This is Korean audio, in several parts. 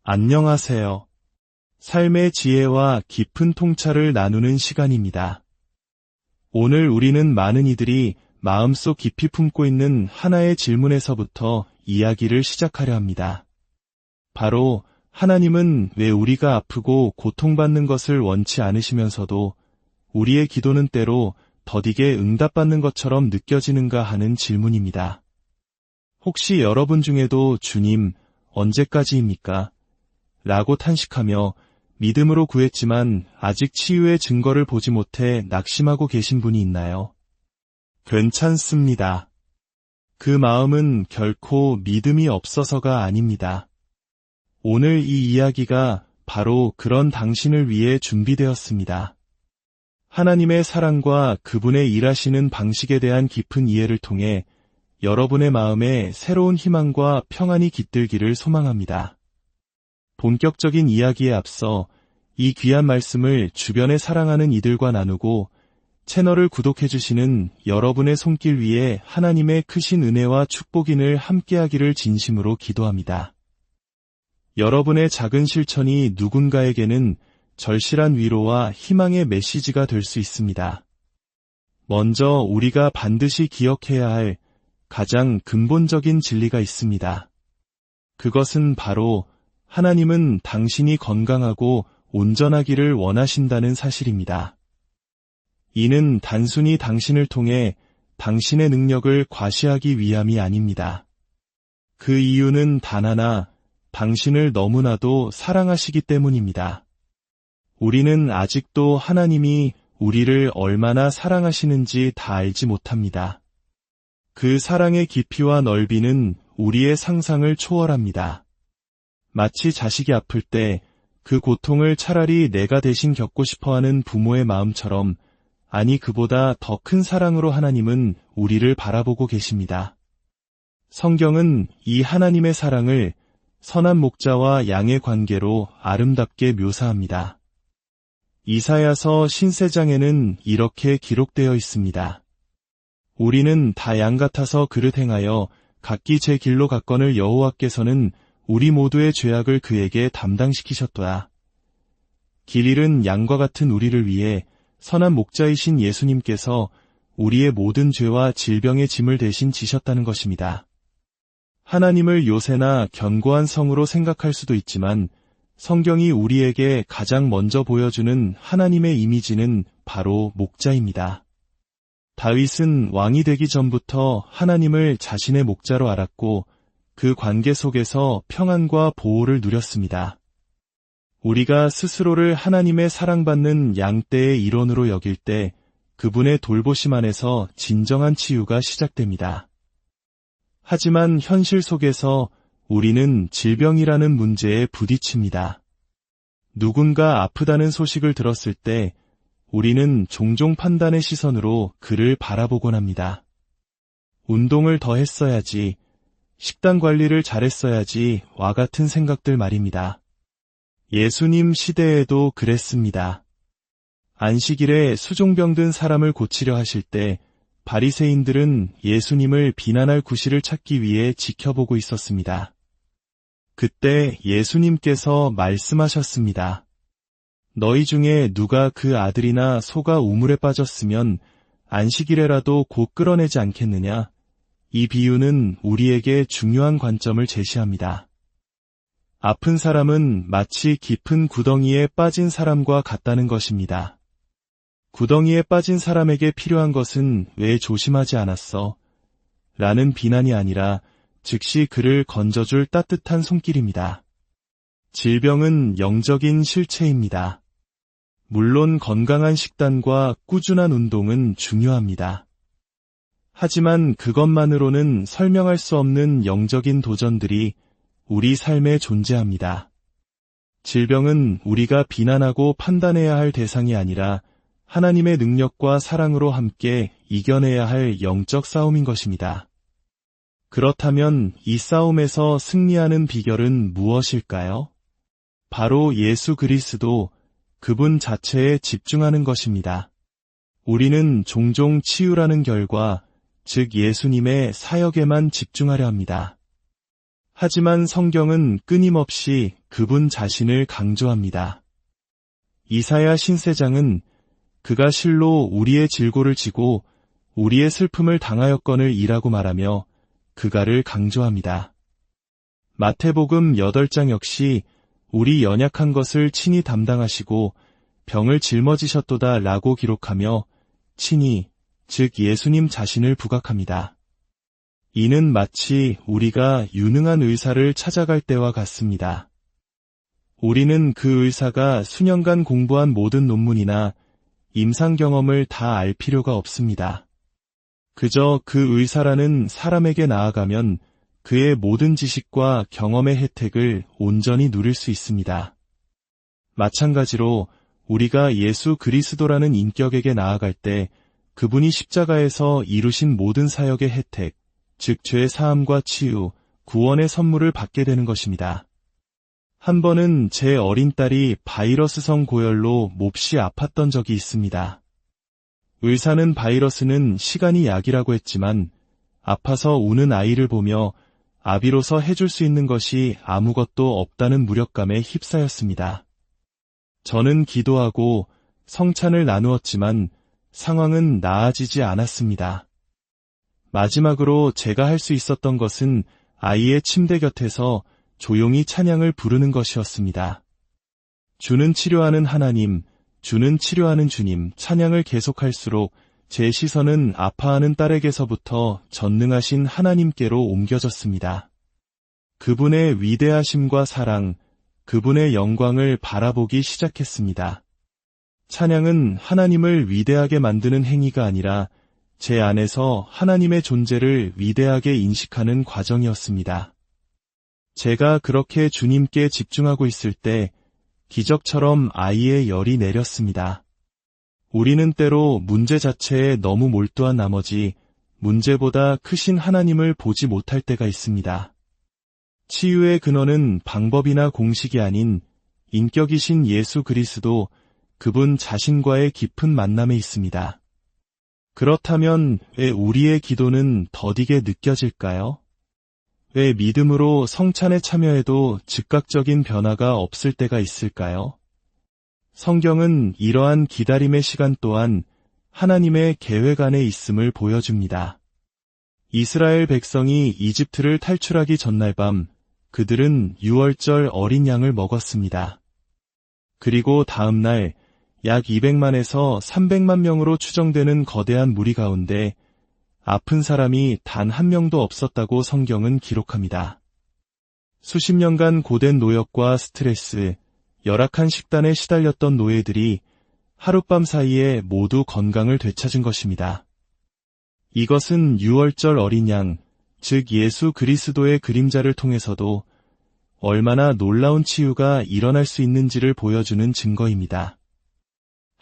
안녕하세요. 삶의 지혜와 깊은 통찰을 나누는 시간입니다. 오늘 우리는 많은 이들이 마음속 깊이 품고 있는 하나의 질문에서부터 이야기를 시작하려 합니다. 바로 하나님은 왜 우리가 아프고 고통받는 것을 원치 않으시면서도 우리의 기도는 때로 더디게 응답받는 것처럼 느껴지는가 하는 질문입니다. 혹시 여러분 중에도 주님, 언제까지입니까? 라고 탄식하며 믿음으로 구했지만 아직 치유의 증거를 보지 못해 낙심하고 계신 분이 있나요? 괜찮습니다. 그 마음은 결코 믿음이 없어서가 아닙니다. 오늘 이 이야기가 바로 그런 당신을 위해 준비되었습니다. 하나님의 사랑과 그분의 일하시는 방식에 대한 깊은 이해를 통해 여러분의 마음에 새로운 희망과 평안이 깃들기를 소망합니다. 본격적인 이야기에 앞서 이 귀한 말씀을 주변에 사랑하는 이들과 나누고 채널을 구독해주시는 여러분의 손길 위에 하나님의 크신 은혜와 축복인을 함께하기를 진심으로 기도합니다. 여러분의 작은 실천이 누군가에게는 절실한 위로와 희망의 메시지가 될 수 있습니다. 먼저 우리가 반드시 기억해야 할 가장 근본적인 진리가 있습니다. 그것은 바로 하나님은 당신이 건강하고 온전하기를 원하신다는 사실입니다. 이는 단순히 당신을 통해 당신의 능력을 과시하기 위함이 아닙니다. 그 이유는 단 하나, 당신을 너무나도 사랑하시기 때문입니다. 우리는 아직도 하나님이 우리를 얼마나 사랑하시는지 다 알지 못합니다. 그 사랑의 깊이와 넓이는 우리의 상상을 초월합니다. 마치 자식이 아플 때 그 고통을 차라리 내가 대신 겪고 싶어하는 부모의 마음처럼, 아니 그보다 더 큰 사랑으로 하나님은 우리를 바라보고 계십니다. 성경은 이 하나님의 사랑을 선한 목자와 양의 관계로 아름답게 묘사합니다. 이사야서 신세장에는 이렇게 기록되어 있습니다. 우리는 다 양 같아서 그릇 행하여 각기 제 길로 갔거늘 여호와께서는 우리 모두의 죄악을 그에게 담당시키셨도다. 길 잃은 양과 같은 우리를 위해 선한 목자이신 예수님께서 우리의 모든 죄와 질병의 짐을 대신 지셨다는 것입니다. 하나님을 요새나 견고한 성으로 생각할 수도 있지만 성경이 우리에게 가장 먼저 보여주는 하나님의 이미지는 바로 목자입니다. 다윗은 왕이 되기 전부터 하나님을 자신의 목자로 알았고 그 관계 속에서 평안과 보호를 누렸습니다. 우리가 스스로를 하나님의 사랑받는 양떼의 일원으로 여길 때 그분의 돌보심 안에서 진정한 치유가 시작됩니다. 하지만 현실 속에서 우리는 질병이라는 문제에 부딪힙니다. 누군가 아프다는 소식을 들었을 때 우리는 종종 판단의 시선으로 그를 바라보곤 합니다. 운동을 더 했어야지, 식단 관리를 잘했어야지 와 같은 생각들 말입니다. 예수님 시대에도 그랬습니다. 안식일에 수종병든 사람을 고치려 하실 때 바리새인들은 예수님을 비난할 구실을 찾기 위해 지켜보고 있었습니다. 그때 예수님께서 말씀하셨습니다. 너희 중에 누가 그 아들이나 소가 우물에 빠졌으면 안식일에라도 곧 끌어내지 않겠느냐? 이 비유는 우리에게 중요한 관점을 제시합니다. 아픈 사람은 마치 깊은 구덩이에 빠진 사람과 같다는 것입니다. 구덩이에 빠진 사람에게 필요한 것은 왜 조심하지 않았어? 라는 비난이 아니라 즉시 그를 건져줄 따뜻한 손길입니다. 질병은 영적인 실체입니다. 물론 건강한 식단과 꾸준한 운동은 중요합니다. 하지만 그것만으로는 설명할 수 없는 영적인 도전들이 우리 삶에 존재합니다. 질병은 우리가 비난하고 판단해야 할 대상이 아니라 하나님의 능력과 사랑으로 함께 이겨내야 할 영적 싸움인 것입니다. 그렇다면 이 싸움에서 승리하는 비결은 무엇일까요? 바로 예수 그리스도, 그분 자체에 집중하는 것입니다. 우리는 종종 치유라는 결과, 즉 예수님의 사역에만 집중하려 합니다. 하지만 성경은 끊임없이 그분 자신을 강조합니다. 이사야 신세장은 그가 실로 우리의 질고를 지고 우리의 슬픔을 당하였거늘 이라고 말하며 그가를 강조합니다. 마태복음 8장 역시 우리 연약한 것을 친히 담당하시고 병을 짊어지셨도다 라고 기록하며 친히, 즉 예수님 자신을 부각합니다. 이는 마치 우리가 유능한 의사를 찾아갈 때와 같습니다. 우리는 그 의사가 수년간 공부한 모든 논문이나 임상 경험을 다 알 필요가 없습니다. 그저 그 의사라는 사람에게 나아가면 그의 모든 지식과 경험의 혜택을 온전히 누릴 수 있습니다. 마찬가지로 우리가 예수 그리스도라는 인격에게 나아갈 때 그분이 십자가에서 이루신 모든 사역의 혜택, 즉 죄 사함과 치유, 구원의 선물을 받게 되는 것입니다. 한 번은 제 어린 딸이 바이러스성 고열로 몹시 아팠던 적이 있습니다. 의사는 바이러스는 시간이 약이라고 했지만 아파서 우는 아이를 보며 아비로서 해줄 수 있는 것이 아무것도 없다는 무력감에 휩싸였습니다. 저는 기도하고 성찬을 나누었지만 상황은 나아지지 않았습니다. 마지막으로 제가 할 수 있었던 것은 아이의 침대 곁에서 조용히 찬양을 부르는 것이었습니다. 주는 치료하는 하나님, 주는 치료하는 주님, 찬양을 계속할수록 제 시선은 아파하는 딸에게서부터 전능하신 하나님께로 옮겨졌습니다. 그분의 위대하심과 사랑, 그분의 영광을 바라보기 시작했습니다. 찬양은 하나님을 위대하게 만드는 행위가 아니라 제 안에서 하나님의 존재를 위대하게 인식하는 과정이었습니다. 제가 그렇게 주님께 집중하고 있을 때 기적처럼 아이의 열이 내렸습니다. 우리는 때로 문제 자체에 너무 몰두한 나머지 문제보다 크신 하나님을 보지 못할 때가 있습니다. 치유의 근원은 방법이나 공식이 아닌 인격이신 예수 그리스도, 그분 자신과의 깊은 만남에 있습니다. 그렇다면 왜 우리의 기도는 더디게 느껴질까요? 왜 믿음으로 성찬에 참여해도 즉각적인 변화가 없을 때가 있을까요? 성경은 이러한 기다림의 시간 또한 하나님의 계획 안에 있음을 보여줍니다. 이스라엘 백성이 이집트를 탈출하기 전날 밤 그들은 유월절 어린 양을 먹었습니다. 그리고 다음 날 약 200만에서 300만 명으로 추정되는 거대한 무리 가운데 아픈 사람이 단 한 명도 없었다고 성경은 기록합니다. 수십 년간 고된 노역과 스트레스, 열악한 식단에 시달렸던 노예들이 하룻밤 사이에 모두 건강을 되찾은 것입니다. 이것은 유월절 어린 양, 즉 예수 그리스도의 그림자를 통해서도 얼마나 놀라운 치유가 일어날 수 있는지를 보여주는 증거입니다.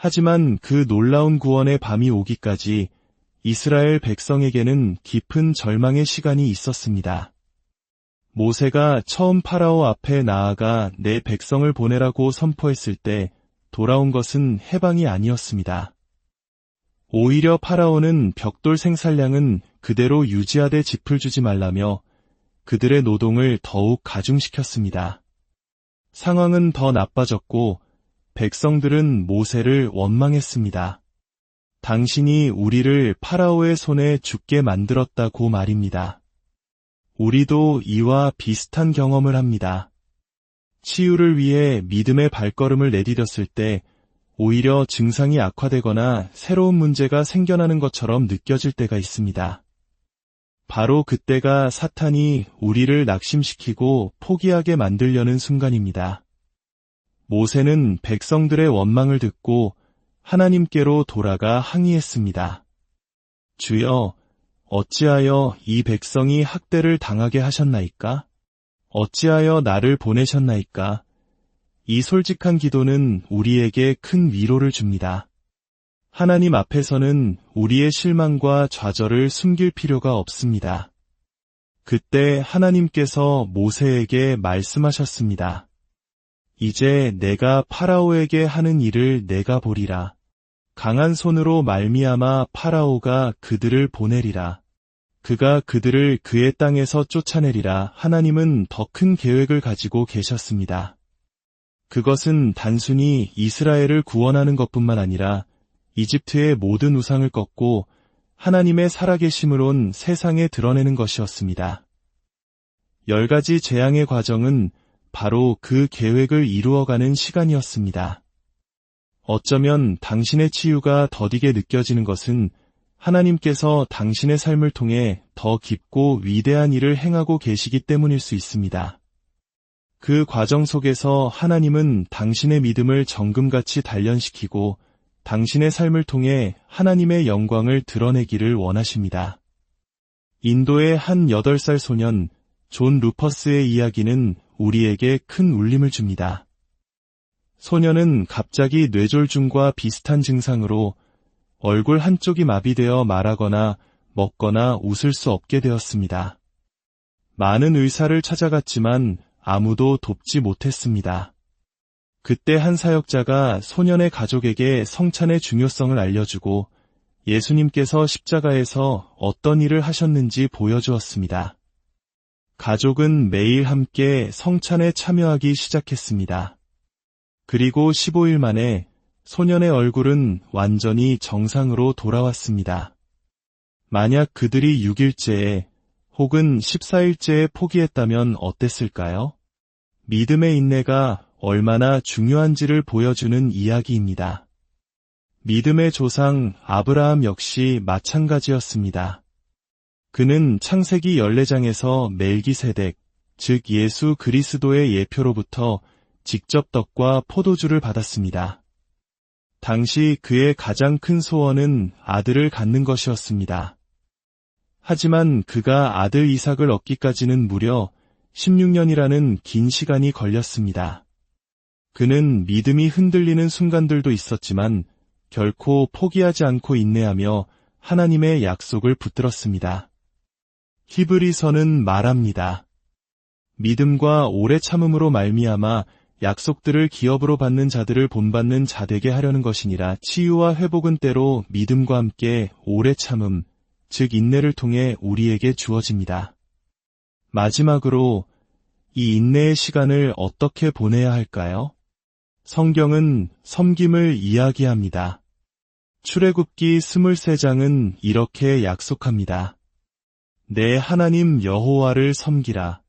하지만 그 놀라운 구원의 밤이 오기까지 이스라엘 백성에게는 깊은 절망의 시간이 있었습니다. 모세가 처음 파라오 앞에 나아가 내 백성을 보내라고 선포했을 때 돌아온 것은 해방이 아니었습니다. 오히려 파라오는 벽돌 생산량은 그대로 유지하되 짚을 주지 말라며 그들의 노동을 더욱 가중시켰습니다. 상황은 더 나빠졌고 백성들은 모세를 원망했습니다. 당신이 우리를 파라오의 손에 죽게 만들었다고 말입니다. 우리도 이와 비슷한 경험을 합니다. 치유를 위해 믿음의 발걸음을 내디뎠을 때 오히려 증상이 악화되거나 새로운 문제가 생겨나는 것처럼 느껴질 때가 있습니다. 바로 그때가 사탄이 우리를 낙심시키고 포기하게 만들려는 순간입니다. 모세는 백성들의 원망을 듣고 하나님께로 돌아가 항의했습니다. 주여, 어찌하여 이 백성이 학대를 당하게 하셨나이까? 어찌하여 나를 보내셨나이까? 이 솔직한 기도는 우리에게 큰 위로를 줍니다. 하나님 앞에서는 우리의 실망과 좌절을 숨길 필요가 없습니다. 그때 하나님께서 모세에게 말씀하셨습니다. 이제 내가 파라오에게 하는 일을 내가 보리라. 강한 손으로 말미암아 파라오가 그들을 보내리라. 그가 그들을 그의 땅에서 쫓아내리라. 하나님은 더 큰 계획을 가지고 계셨습니다. 그것은 단순히 이스라엘을 구원하는 것뿐만 아니라 이집트의 모든 우상을 꺾고 하나님의 살아계심을 온 세상에 드러내는 것이었습니다. 10가지 재앙의 과정은 바로 그 계획을 이루어가는 시간이었습니다. 어쩌면 당신의 치유가 더디게 느껴지는 것은 하나님께서 당신의 삶을 통해 더 깊고 위대한 일을 행하고 계시기 때문일 수 있습니다. 그 과정 속에서 하나님은 당신의 믿음을 정금같이 단련시키고 당신의 삶을 통해 하나님의 영광을 드러내기를 원하십니다. 인도의 한 8살 소년 존 루퍼스의 이야기는 우리에게 큰 울림을 줍니다. 소년은 갑자기 뇌졸중과 비슷한 증상으로 얼굴 한쪽이 마비되어 말하거나 먹거나 웃을 수 없게 되었습니다. 많은 의사를 찾아갔지만 아무도 돕지 못했습니다. 그때 한 사역자가 소년의 가족에게 성찬의 중요성을 알려주고 예수님께서 십자가에서 어떤 일을 하셨는지 보여주었습니다. 가족은 매일 함께 성찬에 참여하기 시작했습니다. 그리고 15일 만에 소년의 얼굴은 완전히 정상으로 돌아왔습니다. 만약 그들이 6일째에 혹은 14일째에 포기했다면 어땠을까요? 믿음의 인내가 얼마나 중요한지를 보여주는 이야기입니다. 믿음의 조상 아브라함 역시 마찬가지였습니다. 그는 창세기 14장에서 멜기세덱, 즉 예수 그리스도의 예표로부터 직접 떡과 포도주를 받았습니다. 당시 그의 가장 큰 소원은 아들을 갖는 것이었습니다. 하지만 그가 아들 이삭을 얻기까지는 무려 16년이라는 긴 시간이 걸렸습니다. 그는 믿음이 흔들리는 순간들도 있었지만 결코 포기하지 않고 인내하며 하나님의 약속을 붙들었습니다. 히브리서는 말합니다. 믿음과 오래 참음으로 말미암아 약속들을 기업으로 받는 자들을 본받는 자되게 하려는 것이니라. 치유와 회복은 때로 믿음과 함께 오래 참음, 즉 인내를 통해 우리에게 주어집니다. 마지막으로 이 인내의 시간을 어떻게 보내야 할까요? 성경은 섬김을 이야기합니다. 출애굽기 23장은 이렇게 약속합니다. 내 하나님 여호와를 섬기라.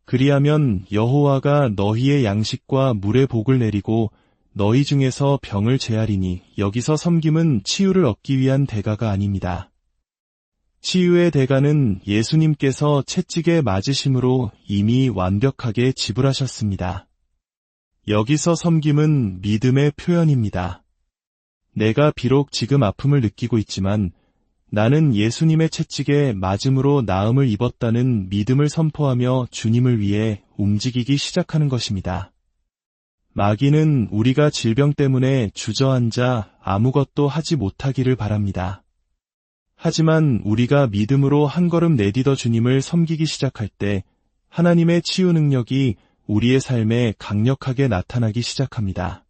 그리하면 여호와가 너희의 양식과 물의 복을 내리고 너희 중에서 병을 제하리니. 여기서 섬김은 치유를 얻기 위한 대가가 아닙니다. 치유의 대가는 예수님께서 채찍에 맞으심으로 이미 완벽하게 지불하셨습니다. 여기서 섬김은 믿음의 표현입니다. 내가 비록 지금 아픔을 느끼고 있지만 나는 예수님의 채찍에 맞음으로 나음을 입었다는 믿음을 선포하며 주님을 위해 움직이기 시작하는 것입니다. 마귀는 우리가 질병 때문에 주저앉아 아무것도 하지 못하기를 바랍니다. 하지만 우리가 믿음으로 한 걸음 내딛어 주님을 섬기기 시작할 때 하나님의 치유 능력이 우리의 삶에 강력하게 나타나기 시작합니다.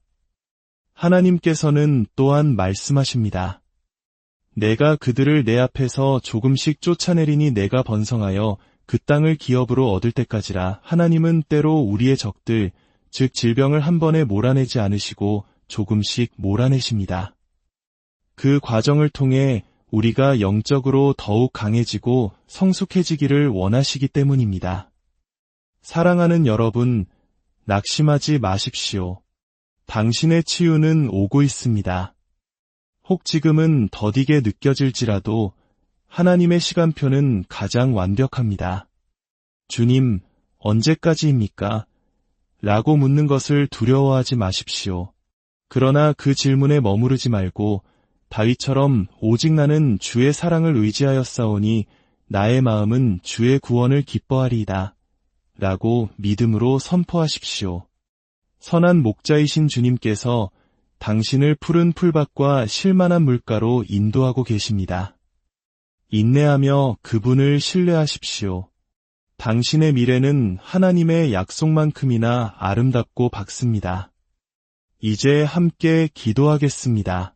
하나님께서는 또한 말씀하십니다. 내가 그들을 내 앞에서 조금씩 쫓아내리니 내가 번성하여 그 땅을 기업으로 얻을 때까지라. 하나님은 때로 우리의 적들, 즉 질병을 한 번에 몰아내지 않으시고 조금씩 몰아내십니다. 그 과정을 통해 우리가 영적으로 더욱 강해지고 성숙해지기를 원하시기 때문입니다. 사랑하는 여러분, 낙심하지 마십시오. 당신의 치유는 오고 있습니다. 혹 지금은 더디게 느껴질지라도 하나님의 시간표는 가장 완벽합니다. 주님, 언제까지입니까? 라고 묻는 것을 두려워하지 마십시오. 그러나 그 질문에 머무르지 말고 다윗처럼 오직 나는 주의 사랑을 의지하였사오니 나의 마음은 주의 구원을 기뻐하리이다. 라고 믿음으로 선포하십시오. 선한 목자이신 주님께서 당신을 푸른 풀밭과 실만한 물가로 인도하고 계십니다. 인내하며 그분을 신뢰하십시오. 당신의 미래는 하나님의 약속만큼이나 아름답고 밝습니다. 이제 함께 기도하겠습니다.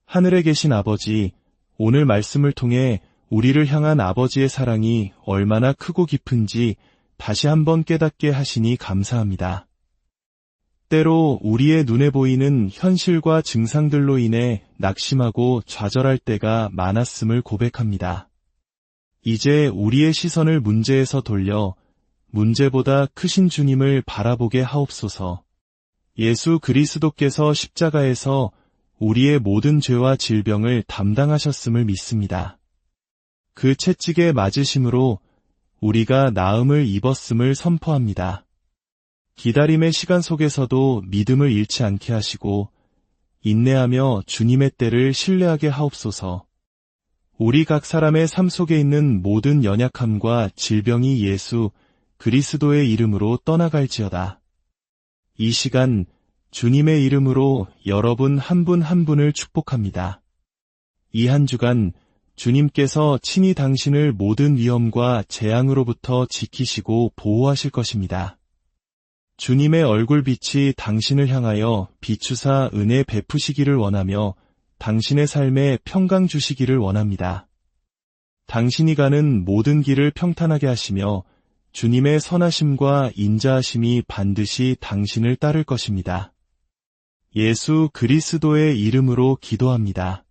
하늘에 계신 아버지, 오늘 말씀을 통해 우리를 향한 아버지의 사랑이 얼마나 크고 깊은지 다시 한번 깨닫게 하시니 감사합니다. 때로 우리의 눈에 보이는 현실과 증상들로 인해 낙심하고 좌절할 때가 많았음을 고백합니다. 이제 우리의 시선을 문제에서 돌려 문제보다 크신 주님을 바라보게 하옵소서. 예수 그리스도께서 십자가에서 우리의 모든 죄와 질병을 담당하셨음을 믿습니다. 그 채찍에 맞으심으로 우리가 나음을 입었음을 선포합니다. 기다림의 시간 속에서도 믿음을 잃지 않게 하시고 인내하며 주님의 때를 신뢰하게 하옵소서. 우리 각 사람의 삶 속에 있는 모든 연약함과 질병이 예수 그리스도의 이름으로 떠나갈지어다. 이 시간 주님의 이름으로 여러분 한 분 한 분을 축복합니다. 이 한 주간 주님께서 친히 당신을 모든 위험과 재앙으로부터 지키시고 보호하실 것입니다. 주님의 얼굴빛이 당신을 향하여 비추사 은혜 베푸시기를 원하며 당신의 삶에 평강 주시기를 원합니다. 당신이 가는 모든 길을 평탄하게 하시며 주님의 선하심과 인자하심이 반드시 당신을 따를 것입니다. 예수 그리스도의 이름으로 기도합니다.